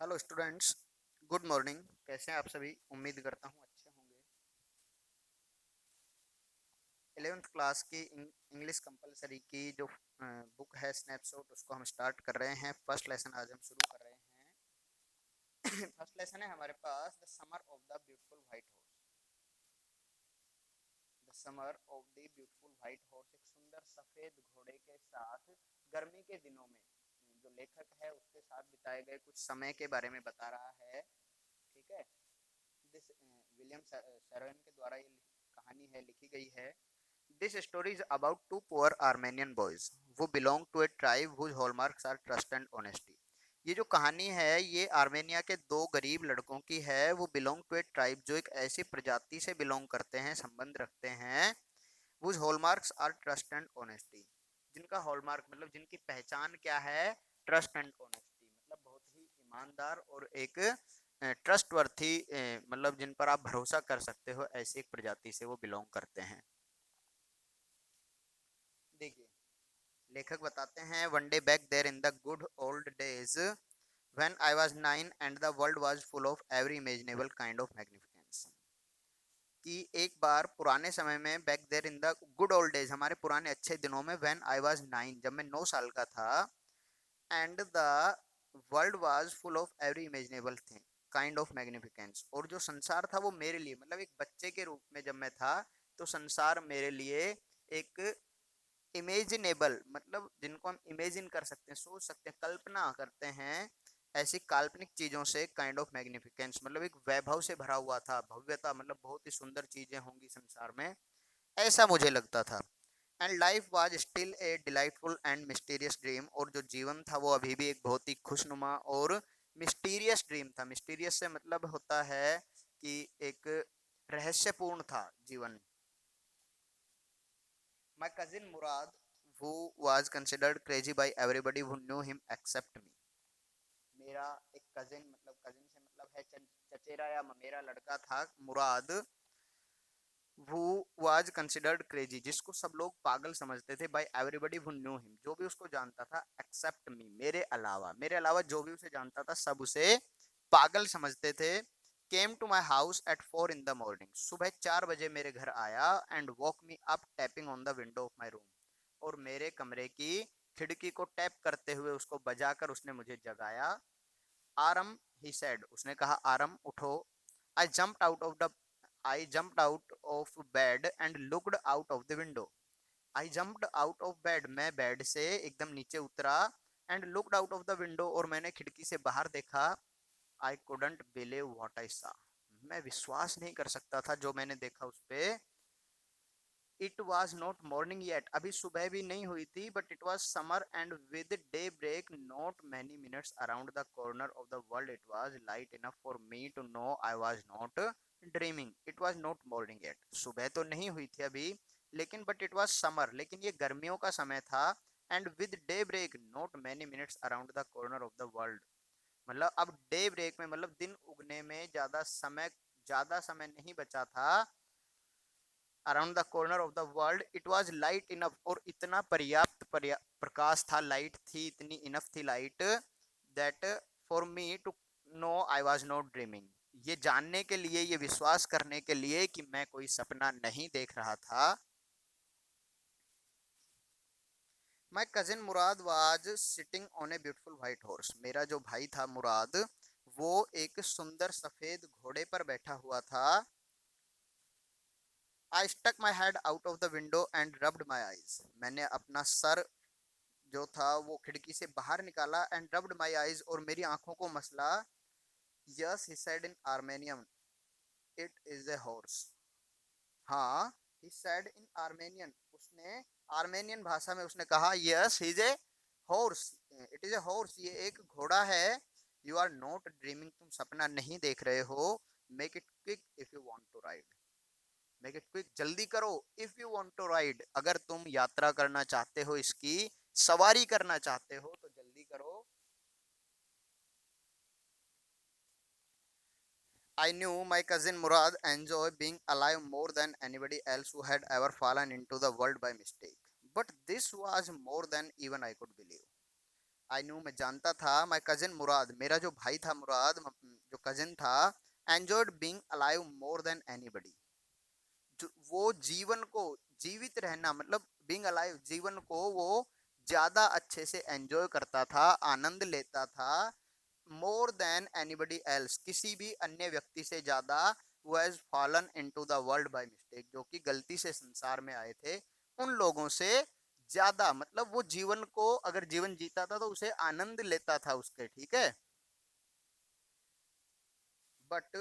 Hello students. Good morning. कैसे हैं आप सभी? उम्मीद करता हूँ अच्छे होंगे। 11th क्लास की इंग्लिश कंपलसरी की जो बुक है स्नैपशॉट, उसको हम स्टार्ट कर रहे हैं। फर्स्ट लेसन आज हम शुरू कर रहे हैं। फर्स्ट लेसन है हमारे पास the summer of the beautiful white horse. The summer of the beautiful white horse, एक सुंदर सफेद घोड़े के साथ गर्मी के दिनों में जो लेखक है उसके साथ बिताए गए कुछ समय के बारे में बता रहा है। ठीक है। दिस विलियम शैरोन के द्वारा ये कहानी है, लिखी गई है। This story is about two poor Armenian boys who belong to a tribe whose hallmarks are trust and honesty. ये जो कहानी है ये आर्मेनिया के दो गरीब लड़कों की है। वो बिलोंग टू ए ट्राइब, जो एक ऐसी प्रजाति से बिलोंग करते हैं, संबंध रखते हैं। Whose hallmarks are trust and honesty, जिनका हॉलमार्क मतलब जिनकी पहचान क्या है? ट्रस्ट एंड ऑनेस्टी, मतलब बहुत ही ईमानदार और एक ट्रस्ट वर्थी, मतलब जिन पर आप भरोसा कर सकते हो, ऐसी एक प्रजाति से वो बिलोंग करते हैं। देखिए, लेखक बताते हैं, one day back there in the good old days when I was 9 and the world was full of every imaginable kind of magnificence. कि एक बार पुराने समय में, back there in the good old days, हमारे पुराने अच्छे दिनों में, व्हेन आई वाज 9, जब मैं 9 साल का था, and the world was full of every imaginable thing kind of magnificence, और जो संसार था वो मेरे लिए, मतलब एक बच्चे के रूप में जब मैं था, तो संसार मेरे लिए एक इमेजिनेबल, मतलब जिनको हम इमेजिन कर सकते हैं, सोच सकते हैं, कल्पना करते हैं, ऐसी काल्पनिक चीजों से काइंड ऑफ मैग्निफिकेंस, मतलब एक वैभव से भरा हुआ था, भव्यता, मतलब बहुत ही सुंदर चीजें होंगी संसार में, ऐसा मुझे लगता था। And life was still a delightful and mysterious dream, और जो जीवन था वो अभी भी एक बहुत ही खुशनुमा और मिस्टीरियस ड्रीम था। मिस्टीरियस से मतलब होता है कि एक रहस्यपूर्ण था जीवन। My cousin Murad, who was considered crazy by everybody who knew him except me. मेरा एक कजिन, मतलब कजिन से मतलब है चचेरा या ममेरा लड़का था, मुराद। वो वाज कंसिडर्ड क्रेजी, जिसको सब लोग पागल समझते थे, by everybody who knew him, जो भी उसको जानता था, एक्सेप्ट मी, मेरे अलावा जो भी उसे जानता था सब उसे पागल समझते थे। Came to my house at 4 in the morning, सुबह 4 बजे मेरे घर आया, and walk me up tapping on the window of my room, और मेरे कमरे की खिड़की को टैप करते हुए, उसको बजाकर उसने मुझे जगाया। आरम, ही सेड, उसने कहा, आरम उठो। I jumped out of the I jumped out of bed and looked out of the window. I jumped out of bed, मैं बेड से एकदम नीचे उतरा, and looked out of the window, और मैंने खिड़की से बाहर देखा। I couldn't believe what I saw, मैं विश्वास नहीं कर सकता था जो मैंने देखा उस पे। It was not morning yet, अभी सुबह भी नहीं हुई थी, but it was summer and with daybreak not many minutes around the corner of the world, it was light enough for me to know I was not dreaming. It was not morning yet, सुबह तो नहीं हुई थी अभी, लेकिन but it was summer, लेकिन ये गर्मियों का समय था। And with daybreak not many minutes around the corner of the world, मतलब अब डे ब्रेक में, मतलब दिन उगने में ज्यादा समय नहीं बचा था। Around the corner of the world it was light enough, और इतना प्रकाश था, लाइट थी, इतनी इनफ थी light, that for me to know I was not dreaming, ये जानने के लिए, ये विश्वास करने के लिए कि मैं कोई सपना नहीं देख रहा था। माई cousin Mourad was sitting on a beautiful white horse, मेरा जो भाई था मुराद, वो एक सुंदर सफेद घोड़े पर बैठा हुआ था। I stuck my head out of the window and rubbed my eyes, मैंने अपना सर जो था वो खिड़की से बाहर निकाला, एंड रब्ड माई आईज, और मेरी आंखों को मसला। Yes, he said in Armenian, it is a horse. हाँ, ही सेड इन आर्मेनियन, उसने आर्मेनियन भाषा में उसने कहा, yes he is a horse, it is a horse, ये एक घोड़ा है। यू आर नॉट ड्रीमिंग, तुम सपना नहीं देख रहे हो। Make it quick if you want to ride, make it quick, जल्दी करो, if you want to ride, अगर तुम यात्रा करना चाहते हो, इसकी सवारी करना चाहते हो तो जल्दी करो। I knew my cousin Murad enjoyed being alive more than anybody else who had ever fallen into the world by mistake. But this was more than even I could believe. I knew मैं जानता था, माई cousin Mourad मेरा जो भाई था मुराद, जो cousin था, enjoyed being alive more than anybody, वो जीवन को, जीवित रहना मतलब बीइंग अलाइव, जीवन को वो ज्यादा अच्छे से एंजॉय करता था, आनंद लेता था, मोर देन एनीबडी एल्स, किसी भी अन्य व्यक्ति से ज्यादा, who has fallen into the world by mistake, जो कि गलती से संसार में आए थे, उन लोगों से ज्यादा, मतलब वो जीवन को अगर जीवन जीता था तो उसे आनंद लेता था उसके, ठीक है। But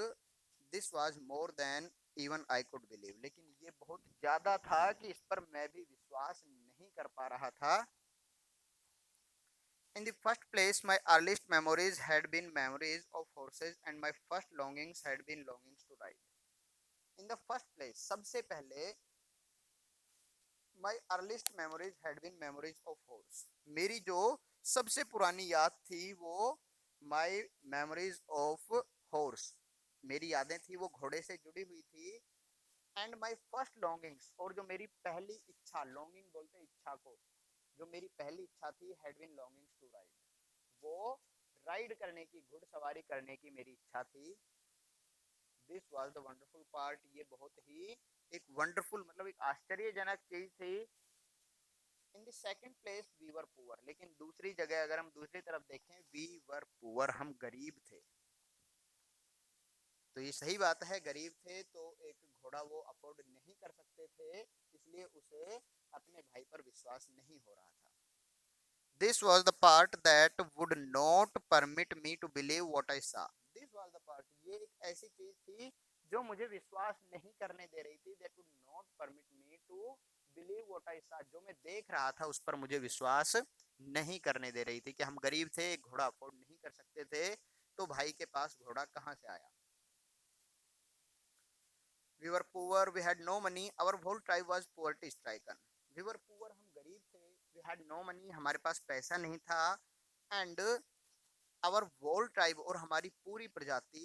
this was more than even I could believe, लेकिन ये बहुत ज्यादा था कि इस पर मैं भी विश्वास नहीं कर पा रहा था। In the first place, my earliest memories had been memories of horses, and my first longings had been longings to ride. In the first place, सबसे पहले, my earliest memories had been memories of horse. मेरी जो सबसे पुरानी याद थी वो my memories of horse, मेरी यादें थी वो घोड़े से जुड़ी हुई थी। एंड माई फर्स्ट लॉन्गिंग्स, और जो मेरी पहली इच्छा, लॉन्गिंग बोलते इच्छा को, जो मेरी पहली इच्छा थी, had been longings to ride, वो राइड करने की, घुड़सवारी करने की मेरी इच्छा थी। This was the wonderful part, ये बहुत ही एक वंडरफुल मतलब एक आश्चर्यजनक चीज थी। In the second place we were poor, लेकिन दूसरी जगह अगर हम दूसरी तरफ देखें, वी वर पुअर, हम गरीब थे। तो ये सही बात है, गरीब थे तो एक घोड़ा वो अफोर्ड नहीं कर सकते थे, इसलिए उसे अपने भाई पर विश्वास नहीं हो रहा था। This was the part that would not permit me to believe what I saw. This was the part, ये एक ऐसी चीज थी जो मुझे विश्वास नहीं करने दे रही थी, that would not permit me to believe what I saw, जो मैं देख रहा था उस पर मुझे विश्वास नहीं करने दे रही थी कि हम गरीब थे, एक घोड़ा अफोर्ड नहीं कर सकते थे, तो भाई के पास घोड़ा कहाँ से आया। We were poor, we had no money, our whole tribe was poverty stricken. We were poor, हम गरीब थे, we had no money, हमारे पास पैसा नहीं था, and our whole tribe, और हमारी पूरी प्रजाति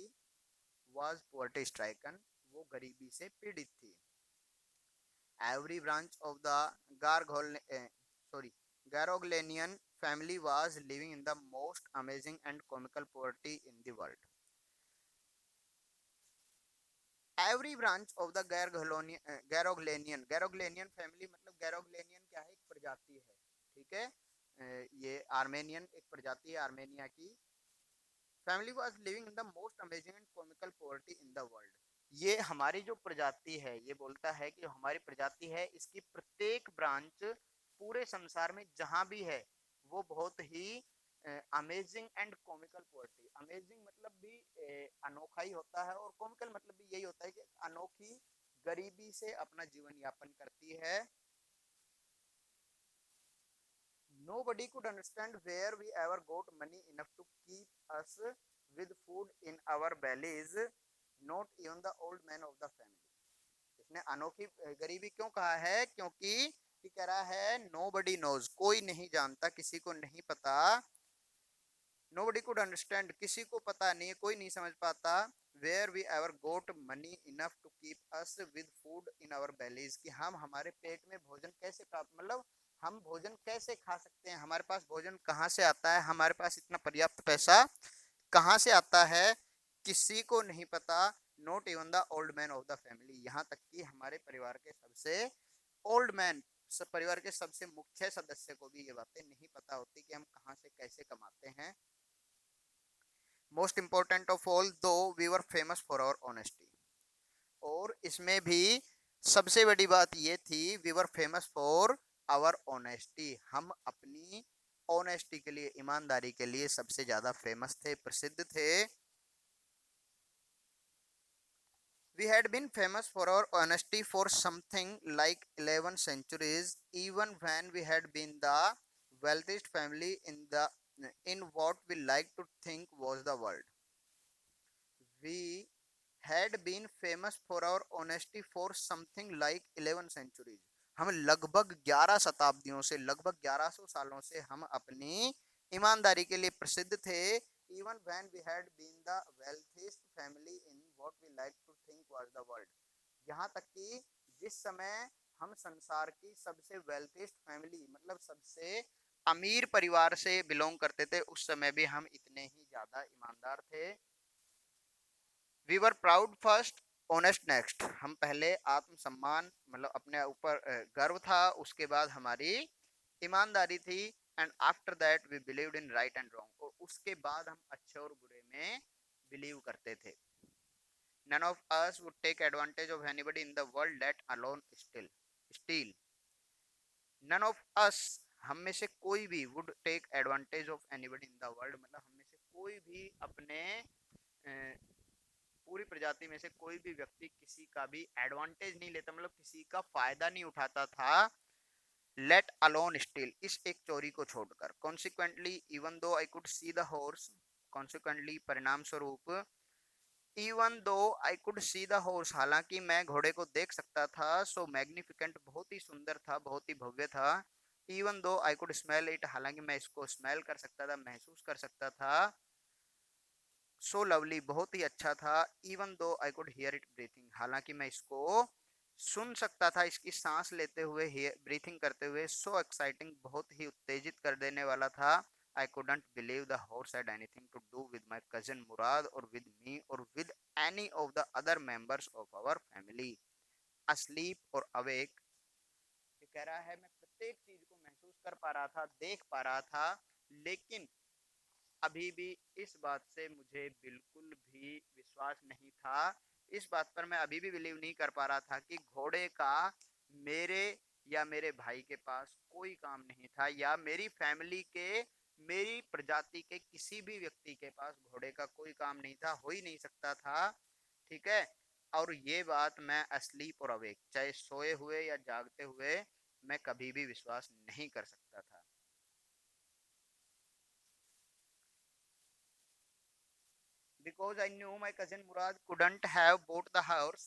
was poverty stricken, वो गरीबी से पीड़ित थी। Every branch of the Garoglanian family was living in the most amazing and comical poverty in the world. Every branch of the Garoghlanian family, मतलब गैरोग्लेनियन क्या है, एक प्रजाति है, ठीक है। ये आर्मेनियन एक प्रजाति है, आर्मेनिया की। Family was living in the most amazing and comical poverty in the world, ये हमारी जो प्रजाति है, ये बोलता है कि हमारी प्रजाति है, इसकी प्रत्येक ब्रांच पूरे संसार में जहां भी है वो बहुत ही amazing and comical poetry, amazing मतलब भी अनोखा ही होता है, और कॉमिकल मतलब भी यही होता है कि अनोखी गरीबी से अपना जीवन यापन करती है। Nobody could understand where we ever got money enough to keep us with food in our bellies, not even the old man of the family. इसने अनोखी गरीबी क्यों कहा है, क्योंकि ये कह रहा है nobody knows, कोई नहीं जानता, किसी को नहीं पता, nobody could understand, किसी को पता नहीं है, कोई नहीं समझ पाता, where we ever got money enough to keep us with food in our bellies, कि हम हमारे पेट में भोजन कैसे प्राप्त, मतलब हम भोजन कैसे खा सकते हैं, हमारे पास भोजन कहाँ से आता है, हमारे पास इतना पर्याप्त पैसा कहाँ से आता है, किसी को नहीं पता। Not even the old man of the family, यहाँ तक कि हमारे परिवार के सबसे ओल्ड मैन, सब परिवार के सबसे मुख्य सदस्य को भी ये बातें नहीं पता होती कि हम कहाँ से कैसे कमाते हैं। Most important of all, though we were famous for our honesty, और इसमें भी सबसे बड़ी बात ये थी, we were famous for our honesty, हम अपनी ऑनेस्टी के लिए, ईमानदारी के लिए सबसे ज्यादा फेमस थे, प्रसिद्ध थे। We had been famous for our honesty for something like 11 centuries, even when we had been the wealthiest family in what we like to think was the world. We had been famous for our honesty for something like 11 centuries. हम लगभग 11 शताब्दियों से, लगभग 1100 सालों से हम अपनी ईमानदारी के लिए प्रसिद्ध थे। Even when we had been the wealthiest family in what we like to think was the world. यहाँ तक कि जिस समय हम संसार की सबसे वेल्थिएस्ट फैमिली, मतलब सबसे अमीर परिवार से बिलोंग करते थे, उस समय भी हम इतने ही ज्यादा ईमानदार थे। We were proud first, honest next. हम पहले आत्मसम्मान मतलब अपने ऊपर गर्व था, उसके बाद हमारी ईमानदारी थी। And after that we believed in right and wrong, और उसके बाद हम अच्छे और बुरे में बिलीव करते थे। None of us would take advantage of anybody in the world, let alone steal. None of us, हम में से कोई भी, would take advantage of anybody in the world, मतलब हम में से कोई भी अपने पूरी प्रजाति में से कोई भी व्यक्ति किसी का भी एडवांटेज नहीं लेता, मतलब किसी का फायदा नहीं उठाता था। लेट अलोन स्टील, इस एक चोरी को छोड़कर। Consequently even though I could see the horse, consequently परिणाम स्वरूप, even though I could see the horse, हालांकि मैं घोड़े को देख सकता था, सो मैग्निफिकेंट, बहुत ही सुंदर था, बहुत ही भव्य था। Even though I could smell it, हालांकि मैं इसको स्मेल कर सकता था, महसूस कर सकता था। सो लवली, बहुत ही अच्छा था। Even though I could hear it breathing, हालांकि मैं इसको सुन सकता था, इसकी सांस लेते हुए, ब्रीथिंग करते हुए। सो एक्साइटिंग, बहुत ही उत्तेजित कर देने वाला था। I couldn't believe the horse had anything to do with my cousin Mourad or with me or with any of the other members of our family, asleep or awake। ये कह रहा है मैं प्रत्येक चीज को महसूस कर पा रहा था, देख पा रहा था, लेकिन अभी भी इस बात से मुझे बिल्कुल भी विश्वास नहीं था। इस बात पर मैं अभी भी बिलीव नहीं कर पा रहा था कि घोड़े का मेरे या मेरे भाई के पास कोई काम नहीं था, या मेरी फैमिली के, मेरी प्रजाति के किसी भी व्यक्ति के पास घोड़े का कोई काम नहीं था, हो ही नहीं सकता था। ठीक है। और ये बात मैं अस्लीप और अवेक, चाहे सोए हुए या जागते हुए, मैं कभी भी विश्वास नहीं कर सकता था। Because I knew my cousin Murad couldn't have bought the house,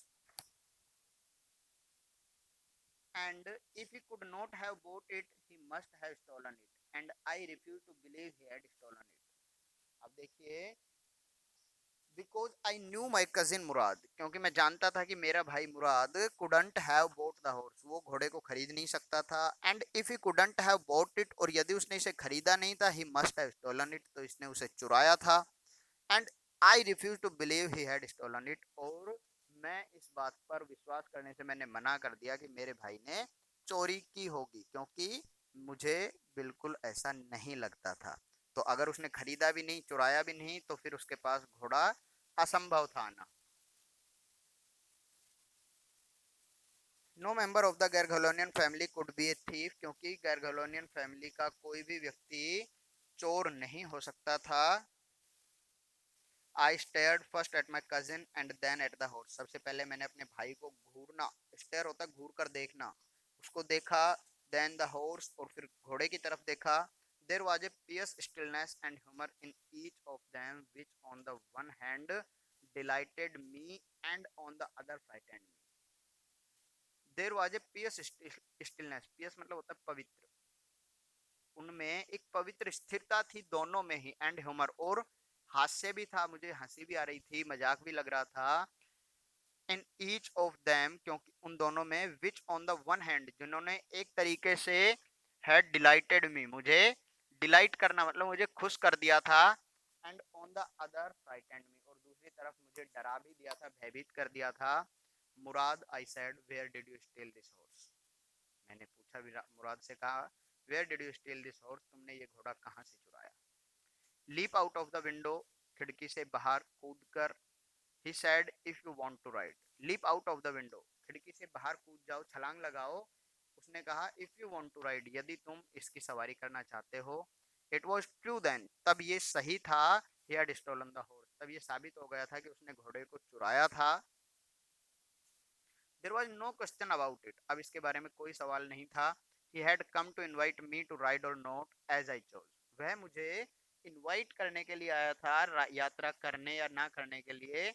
and if he could not have bought it, he must have stolen it. And I refuse to believe he had stolen it. अब देखिए, because I knew my cousin Mourad, क्योंकि मैं जानता था कि मेरा भाई Mourad couldn't have bought the horse, वो घोड़े को खरीद नहीं सकता था। And if he couldn't have bought it, और यदि उसने इसे खरीदा नहीं था, he must have stolen it, तो इसने उसे चुराया था। And I refuse to believe he had stolen it, और मैं इस बात पर विश्वास करने से मैंने मना कर दिया कि मेरे भाई ने चोरी की होगी, क्योंकि मुझे बिल्कुल ऐसा नहीं लगता था। तो अगर उसने खरीदा भी नहीं, चुराया भी नहीं, तो फिर उसके पास घोड़ा असंभव था आना। No member of the Garoghlanian family could be a thief, क्योंकि गैरगलोनियन फैमिली का कोई भी व्यक्ति चोर नहीं हो सकता था। I stared first at my cousin and then at the horse, सबसे पहले मैंने अपने भाई को घूरना, स्टेयर होता है घूर कर देखना, उसको देखा। देन द हॉर्स, और फिर घोड़े की तरफ देखा। There was a pious stillness and humour in each of them which on the one hand delighted me and on the other frightened me. There was a pious stillness, pious मतलब होता है पवित्र, उनमें एक पवित्र स्थिरता थी दोनों में ही। एंड ह्यूमर, और हास्य भी था, मुझे हंसी भी आ रही थी, मजाक भी लग रहा था। इन ईच ऑफ देम, क्योंकि उन दोनों में, विच ऑन द वन हैंड, जिन्होंने एक तरीके से हैड डिलाइटेड मी, मुझे डिलाइट करना मतलब मुझे खुश कर दिया था। And on the other frightened me, और दूसरी तरफ मुझे डरा भी दिया था, भयभीत कर दिया था। Mourad, I said, where did you steal this horse, मैंने पूछा मुराद से, कहा where did you steal this horse, तुमने ये घोड़ा कहाँ से चुराया। Leap out of the window, खिड़की से बाहर कूद कर। He said if you want to ride, leap out of the window, खिड़की से बाहर कूद जाओ, छलांग लगाओ। उसने कहा if you want to ride, यदि तुम इसकी सवारी करना चाहते हो। इट वाज ट्रू देन, तब ये सही था। He had stolen the horse, तब ये साबित हो गया था कि उसने घोड़े को चुराया था। There was no question about it, अब इसके बारे में कोई सवाल नहीं था। He had come to invite me to ride or not as I chose, वह मुझे इनवाइट करने के लिए आया था, यात्रा करने या ना करने के लिए।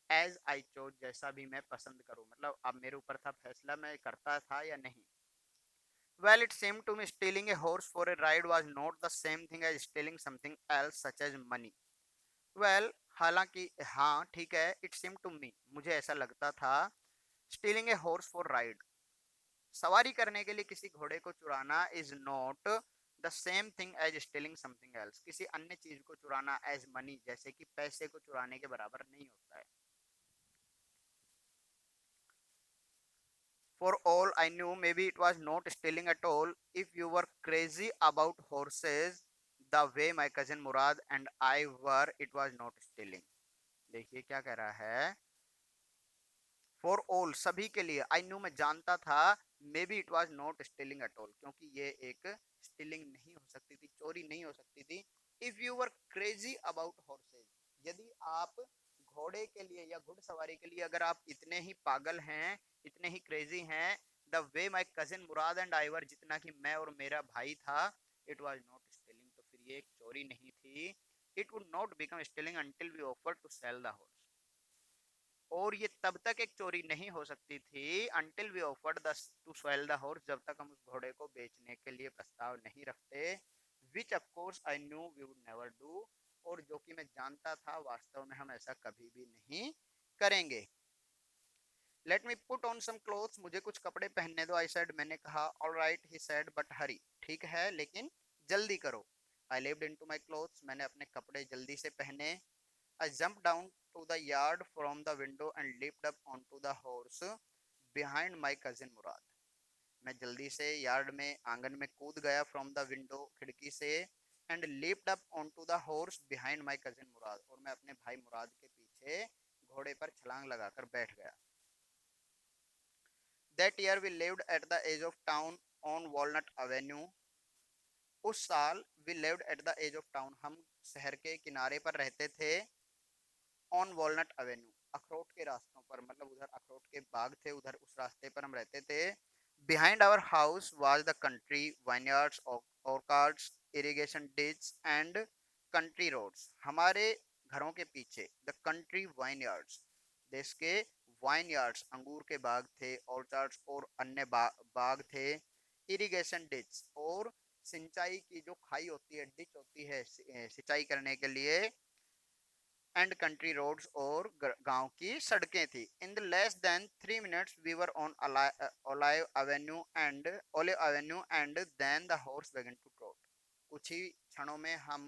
एज आई चोज, जैसा भी मैं पसंद करूं, मतलब अब मेरे ऊपर था फैसला, मैं करता था या नहीं। Well it seemed to me stealing a horse for a ride was not the same thing as stealing something else such as money. Well, हालांकि हाँ ठीक है, इट सीम टू मी, मुझे ऐसा लगता था, stealing a horse for ride, सवारी करने के लिए किसी घोड़े को चुराना, is not the the same thing as stealing something else, किसी अन्य चीज को चुराना एज मनी, जैसे कि पैसे को चुराने के बराबर नहीं होता है। For all I knew, maybe it was not stealing at all. If you were crazy about horses the way my cousin Murad and I were, it was not stealing. देखिए क्या कह रहा है, फॉर ऑल सभी के लिए, I knew मैं जानता था, may be it was not stealing at all, क्योंकि ये एक स्टीलिंग नहीं हो सकती थी, चोरी नहीं हो सकती थी। If you were crazy about horse's, यदि आप घोड़े के लिए या घुड़सवारी के लिए अगर आप इतने ही पागल हैं, इतने ही क्रेजी हैं, the way my cousin Mourad and I were, जितना कि मैं और मेरा भाई था, इट वॉज नॉट स्टीलिंग, तो फिर ये एक चोरी नहीं थी। It would not become stealing until we offer to sell the horse, और ये तब तक एक चोरी नहीं हो सकती थी until we offered the to sell the horse, जब तक हम उस घोड़े को बेचने के लिए प्रस्ताव नहीं रखते, which of course I knew we would never do, और जो कि मैं जानता था वास्तव में हम ऐसा कभी भी नहीं करेंगे। Let me put on some clothes, मुझे कुछ कपड़े पहनने दो, आई सेड, मैंने कहा। All right he said but hurry, ठीक है लेकिन जल्दी करो। I leaped into my clothes, मैंने अपने कपड़े जल्दी से पहने। I jumped down to the yard from the window and leaped up onto the horse behind my cousin Murad. मैं जल्दी से यार्ड में आंगन में कूद गया फ्रॉम द विंडो, खिड़की से, and leaped up onto the horse behind my cousin Murad, और मैं अपने भाई मुराद के पीछे घोड़े पर छलांग लगाकर बैठ गया। That year we lived at the edge of town on Walnut Avenue. उस साल we lived at the edge of town, हम शहर के किनारे पर रहते थे। ऑन वॉलनट एवेन्यू, अखरोट के रास्तों पर, मतलब उधर अखरोट के बाग थे, उधर उस रास्ते पर हम रहते थे। Behind our house was the country vineyards, orchards, irrigation ditch and country roads, हमारे घरों के पीछे द कंट्री वाइनयार्ड्स, देश के वाइनयार्ड्स, अंगूर के बाग थे, ऑर्चार्ड्स और अन्य बाग थे, इरिगेशन डिच, और सिंचाई की जो खाई होती है, डिच होती है सिंचाई करने के लिए, एंड कंट्री रोड्स और गांव की सड़कें थी। In the less than 3 minutes we were on Olive Avenue and then the horse began to trot, कुछ ही क्षणों में हम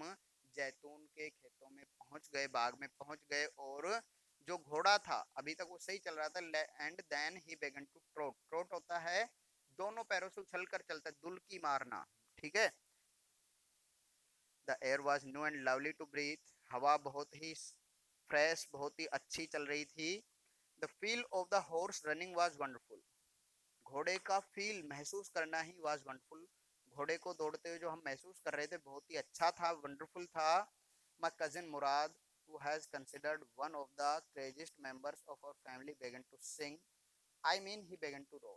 जैतून के खेतों में पहुंच गए, बाग में पहुंच गए, और जो घोड़ा था अभी तक वो सही चल रहा था, एंड देन ही बेगन टू ट्रोट, ट्रोट होता है दोनों पैरों से उछल कर चलता है, दुलकी मारना, ठीक है। The air was new and lovely to breathe, हवा बहुत ही फ्रेश, बहुत ही अच्छी चल रही थी। The feel of the horse running was wonderful, घोड़े का फील महसूस करना ही वाज वंडरफुल, घोड़े को दौड़ते हुए जो हम महसूस कर रहे थे बहुत ही अच्छा था, वंडरफुल था। My cousin Murad who has considered one of the craziest members of our family began to sing, I mean he began to roar.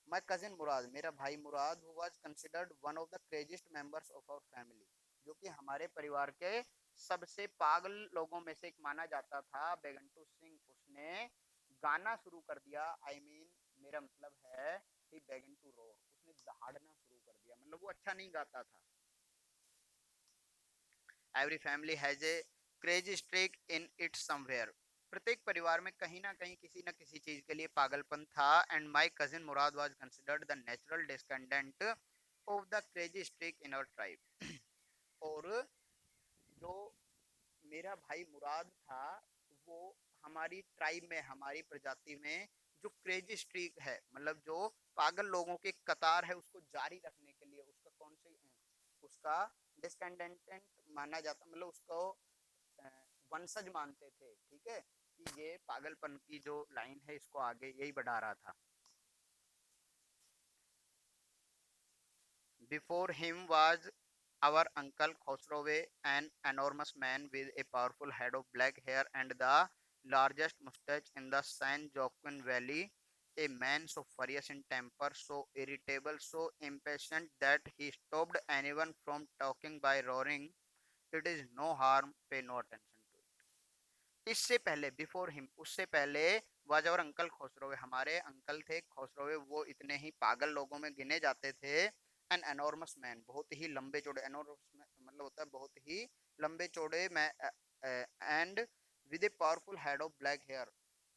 My cousin मुराद, मेरा भाई मुराद, who was considered one of the craziest members of our family, जो कि हमारे परिवार के सबसे पागल लोगों में से एक माना जाता था, बेगन टू सिंग, उसने गाना शुरू कर दिया। आई मीन मेरा मतलब है ही बेगन टू रोर, उसने दहाड़ना शुरू कर दिया, मतलब वो अच्छा नहीं गाता था। Every family has a crazy streak in it somewhere, प्रत्येक परिवार में कहीं ना कहीं किसी न किसी चीज के लिए पागलपन था। And my cousin Mourad was considered the natural descendant of the crazy streak in our tribe, और जो मेरा भाई मुराद था, वो हमारी ट्राइब में, हमारी प्रजाति में जो क्रेजी स्ट्रीक है, मतलब जो पागल लोगों की कतार है, उसको जारी रखने के लिए उसका कौन से उसका डिस्केंडेंट माना जाता, मतलब उसको वंशज मानते थे, ठीक है, कि ये पागलपन की जो लाइन है इसको आगे यही बढ़ा रहा था। Before him was our uncle Khosrove, an enormous man with a powerful head of black hair and the largest mustache in the San Joaquin Valley, a man so furious in temper, so irritable, so impatient that he stopped anyone from talking by roaring, it is no harm, pay no attention to it. इससे पहले before him, उससे पहले was और uncle खोसरोवे, हमारे uncle थे खोसरोवे, वो इतने ही पागल लोगों में गिने जाते थे। एन एनॉर्मस मैन, बहुत ही लंबे चौड़े, एनॉर्मस मतलब होता है बहुत ही लंबे चौड़े, man and with a powerful head of black hair,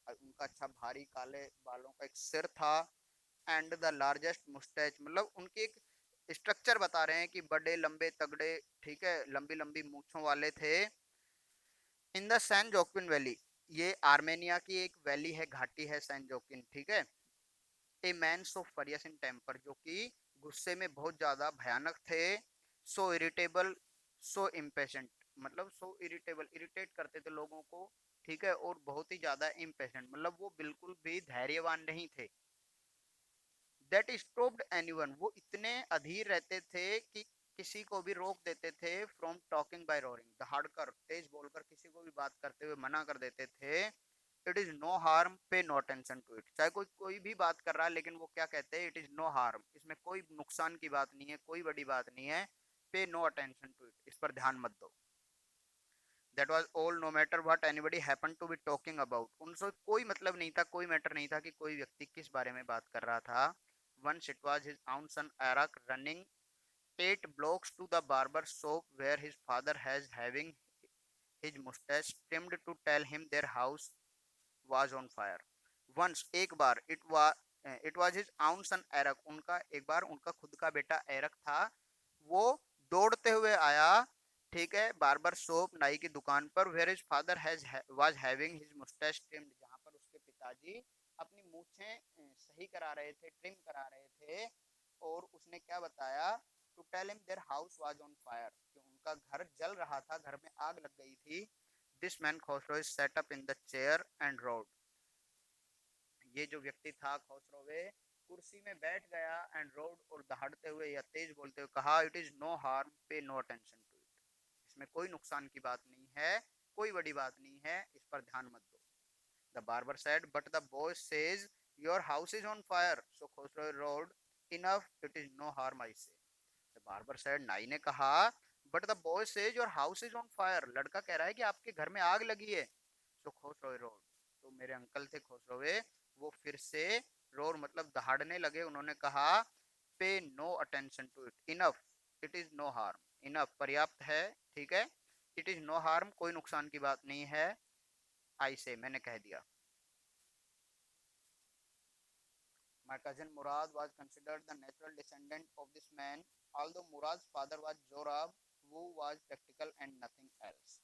उनका अच्छा भारी काले बालों का एक सिर था, एंड द लार्जेस्ट मुस्टैच, मतलब उनकी एक स्ट्रक्चर बता रहे हैं कि बड़े लंबे तगड़े, ठीक है, लंबी लंबी मूंछों वाले थे। In the San Joaquin Valley, ये आर्मेनिया की एक वैली है, घाटी है सैन जोक्विन, ठीक है। A man so फरियस in temper, जो कि गुस्से में बहुत ज्यादा भयानक थे। सो इरिटेबल, सो इम्पेशेंट, मतलब सो इरिटेबल, इरिटेट करते थे लोगों को, ठीक है, और बहुत ही ज्यादा इम्पेशेंट, मतलब वो बिल्कुल भी धैर्यवान नहीं थे। दैट स्टॉप्ड एनीवन, वो इतने अधीर रहते थे कि किसी को भी रोक देते थे। फ्रॉम टॉकिंग बाय रोरिंग, दहाड़कर तेज बोलकर किसी को भी बात करते हुए मना कर देते थे। इट इज नो हार्म, पे नो अटेंशन टू इट, चाहे कोई कोई भी बात कर रहा है लेकिन वो क्या कहते हैं, इट इज नो हार्म, इसमें कोई नुकसान की बात नहीं है, कोई बड़ी बात नहीं है। पे नो अटेंशन टू इट, इस पर ध्यान मत दो। That was all, no matter what anybody happen to be talking about, उनसे कोई मतलब नहीं था, कोई मैटर नहीं था कि कोई व्यक्ति किस बारे में बात कर रहा था। Once it was his own son Arak running 8 blocks to the barber shop where his father has having his mustache trimmed to tell him their house was on fire. Once, एक बार, it was his own son Arak, उनका एक बार उनका खुद का बेटा एरक था। वो दौड़ते हुए आया, ठीक है, बार्बर शॉप, नाई की दुकान पर, where his father has was having his moustache trimmed, जहां पर उसके पिताजी अपनी मूछें सही करा रहे थे, ट्रिम करा रहे थे। और उसने क्या बताया, to tell him their house was on fire, कि उनका घर जल रहा था, घर में आग लग गई थी। This man Khosrove sat up in the chair and roared, ये जो व्यक्ति था खोसरोवे, कुर्सी में बैठ गया एंड रोड, और दहाड़ते हुए या तेज बोलते हुए कहा, इट इज नो हार्म, पे नो अटेंशन टू इट, इसमें कोई नुकसान की बात नहीं है, कोई बड़ी बात नहीं है, इस पर ध्यान मत दो। The barber said, but the boy says your house is on fire, so Khosrove roared, enough, it is no harm I say. The barber said, नाई ने कहा, but the boy says your house is on fire, लड़का कह रहा है कि आपके घर में आग लगी है। सो खोसरोवे रोड, तो मेरे अंकल थे खोसरोवे, वो फिर से रोर मतलब दहाड़ने लगे, उन्होंने कहा, pay no attention to it, enough, it is no harm, enough पर्याप्त है, ठीक है, इट इज नो हार्म कोई नुकसान की बात नहीं है, आई से मैंने कह दिया। My cousin Murad was considered the natural descendant of this man, although Murad's father was Jorab, who was practical and nothing else.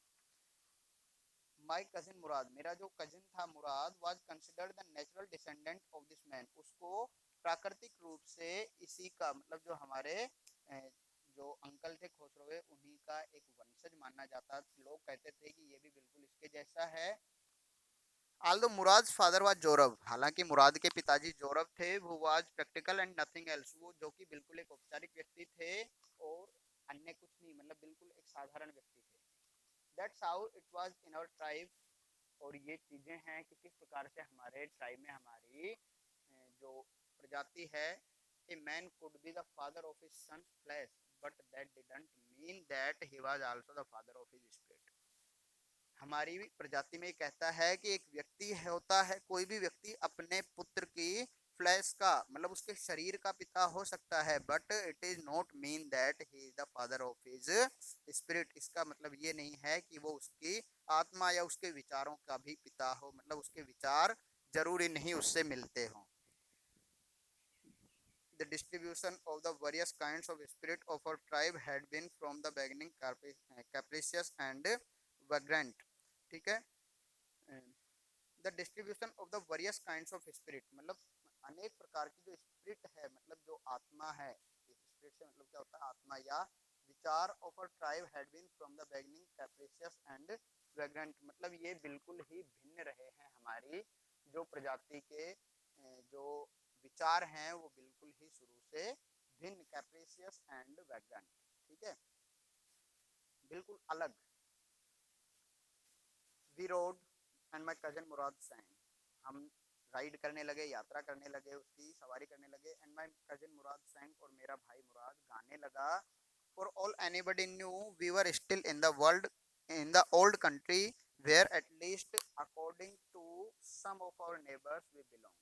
My cousin Mourad, मेरा जो कजिन था Mourad, was considered the natural descendant of this man, उसको प्राकृतिक रूप से इसी का मतलब जो हमारे जो अंकल थे खोसरोवे, उन्हीं का एक वंशज माना जाता, लोग कहते थे कि ये भी बिल्कुल इसके जैसा है। आल्दो मुराद फादर वाज जोरब, हालांकि मुराद के पिताजी जोरब थे, वो was practical and nothing else, वो जो कि बिल्कुल एक औपचारिक व्यक्ति थे और अन्य कुछ नहीं, मतलब बिल्कुल एक साधारण व्यक्ति थे। That's how it was in our tribe, और ये चीजें हैं कि किस प्रकार से हमारे ट्राइब में हमारी जो प्रजाति है। A man could be the father of his son flash, but that didn't mean that he was also the father of his spirit. हमारी प्रजाति में कहता है कि एक व्यक्ति होता है, कोई भी व्यक्ति अपने पुत्र की फ्लैश का मतलब उसके शरीर का पिता हो सकता है, but it is not mean that he is the father of his spirit, इसका मतलब ये नहीं है कि वो उसकी आत्मा या उसके विचारों का भी पिता हो, मतलब उसके विचार जरूरी नहीं उससे मिलते हों। The distribution of the various kinds of spirit of our tribe had been from the beginning capricious and vagrant, ठीक है। The distribution of the various kinds of spirit, मतलब अनेक प्रकार की जो स्पिरिट है, मतलब जो आत्मा है, स्पिरिट से मतलब क्या होता है, आत्मा या विचार of a tribe had been from the beginning capricious and vagrant, मतलब ये बिल्कुल ही भिन्न रहे हैं, हमारी जो प्रजाति के जो विचार हैं वो बिल्कुल ही शुरू से भिन्न, कैप्रिशियस एंड वेग्रेंट, ठीक है, बिल्कुल अलग। We rode and my cousin Murad sang, हम राइड करने लगे, यात्रा करने लगे, उसकी सवारी करने लगे, एंड माई कजन मुराद सैंग, और मेरा भाई मुराद गाने लगा। For all anybody knew we were still in the world, in the old country where at least according to some of our neighbours we belong.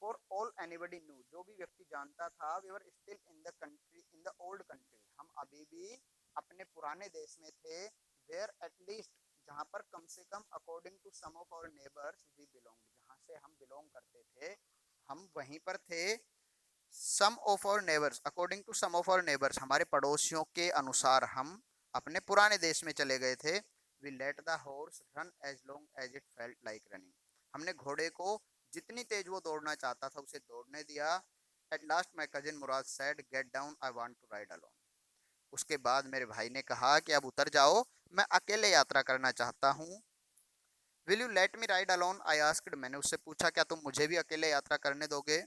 For all anybody knew, जो भी व्यक्ति जानता था, we were still in the country, in the old country, हम अभी भी अपने पुराने देश में थे। वेयर एटलीस्ट, जहाँ पर कम से कम, according to some of our neighbours we belong, जहाँ से हम बिलोंग करते थे, हम वहीं पर थे। Some of our neighbours, according to some of our neighbours, हमारे पड़ोसियों के अनुसार हम अपने पुराने देश में चले गए थे। We let the horse run as long as it felt like running, हमने घोड़े को जितनी तेज वो दौड़ना चाहता था उसे दौड़ने दिया। At last my cousin Murad said get down I want to ride alone, उसके बाद मेरे भाई ने कहा कि अब उतर जाओ, मैं अकेले यात्रा करना चाहता हूँ। Will you let me ride alone I asked, मैंने उससे पूछा क्या तुम मुझे भी अकेले यात्रा करने दोगे।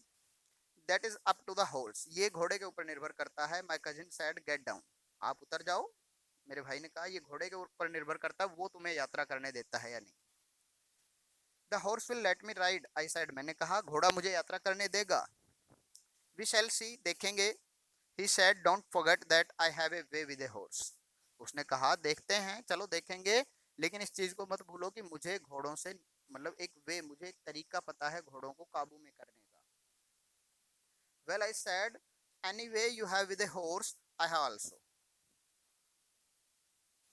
That is up to the horse, ये घोड़े के ऊपर निर्भर करता है। My cousin said get down, आप उतर जाओ। मेरे भाई ने कहा ये घोड़े के ऊपर निर्भर करता है वो तुम्हें यात्रा करने देता है या नहीं। The horse will let me ride I said, मैंने कहा घोड़ा मुझे यात्रा करने देगा। वी शैल सी, देखेंगे। He said don't forget that I have a way with a horse, उसने कहा देखते हैं, चलो देखेंगे, लेकिन इस चीज को मत भूलो कि मुझे घोड़ों से मतलब एक वे, मुझे एक तरीका पता है घोड़ों को काबू में करने का। Well I said any way you have with a horse I have also,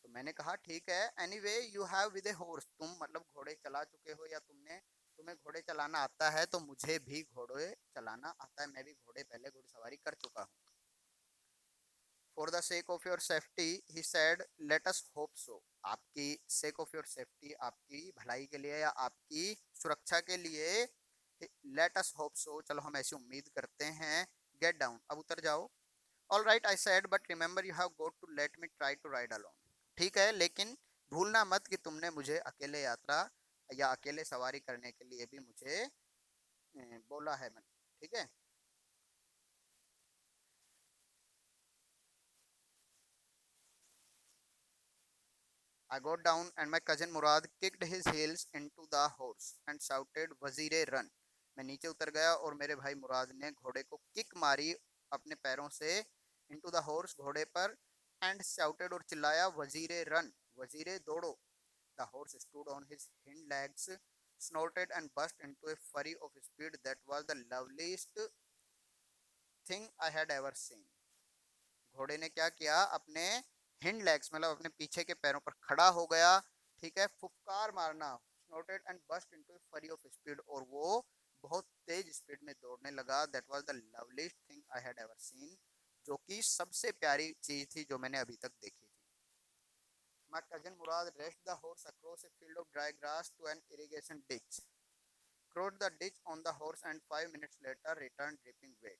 तो मैंने कहा ठीक है, any way you have with a horse, तुम मतलब घोड़े चला चुके हो या तुम्हें घोड़े चलाना आता है, तो मुझे भी घोड़े चलाना आता है, मैं भी घोड़े पहले घुड़सवारी कर चुका हूँ। For the sake of your safety he said let us hope so, आपकी सेक ऑफ योर सेफ्टी, आपकी भलाई के लिए या आपकी सुरक्षा के लिए, लेट अस होप सो, चलो हम ऐसी उम्मीद करते हैं। गेट डाउन, अब उतर जाओ। All right I said but remember you have got to let me try to ride alone, ठीक है लेकिन भूलना मत कि तुमने मुझे अकेले यात्रा या अकेले सवारी करने के लिए भी मुझे बोला है मन, ठीक है। I got down and my cousin Murad kicked his heels into the horse and shouted Vazire run, मैं नीचे उतर गया और मेरे भाई मुराद ने घोड़े को किक मारी अपने पैरों से, into the horse, घोड़े पर, and shouted और चिल्लाया वजीरे रन, वजीरे दौड़ो। The horse stood on his hind legs, snorted and burst into a flurry of speed that was the loveliest thing I had ever seen, घोड़े ने क्या किया, अपने हिंड लेग्स मतलब अपने पीछे के पैरों पर खड़ा हो गया, ठीक है, फुफकार मारना, snorted and burst into a fury of speed, और वो बहुत तेज स्पीड में दौड़ने लगा। That was the loveliest thing I had ever seen, जो कि सबसे प्यारी चीज थी जो मैंने अभी तक देखी थी। My cousin Murad raced the horse across a field of dry grass to an irrigation ditch, crossed the ditch on the horse and 5 minutes later return dripping wet,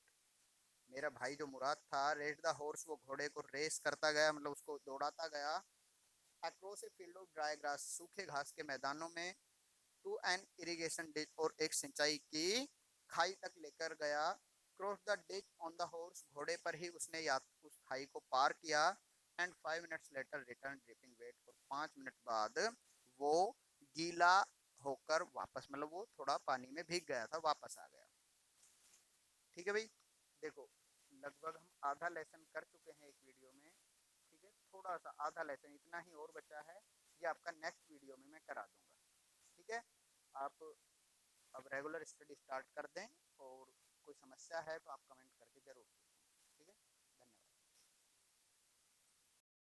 मेरा भाई जो मुराद था रेड द हॉर्स, वो घोड़े को race करता गया, मतलब उसको दौड़ाता गया, across a field of dry grass, सूखे घास के मैदानों में, टू एन इरिगेशन डिच, और एक सिंचाई की खाई तक लेकर गया, cross the ditch on the horse, घोड़े पर ही उसने या उस खाई को पार किया, and 5 minutes later return dripping wet, और 5 मिनट बाद वो गीला होकर वापस, मतलब वो थोड़ा पानी में भीग गया था, वापस आ गया। ठीक है भाई, देखो लगभग हम आधा लेसन कर चुके हैं एक वीडियो में, ठीक है, थोड़ा सा आधा लेसन इतना ही और बचा है, ये आपका नेक्स्ट वीडियो में मैं करा दूंगा, ठीक है। आप अब रेगुलर स्टडी स्टार्ट कर दें, और कोई समस्या है तो आप कमेंट करके जरूर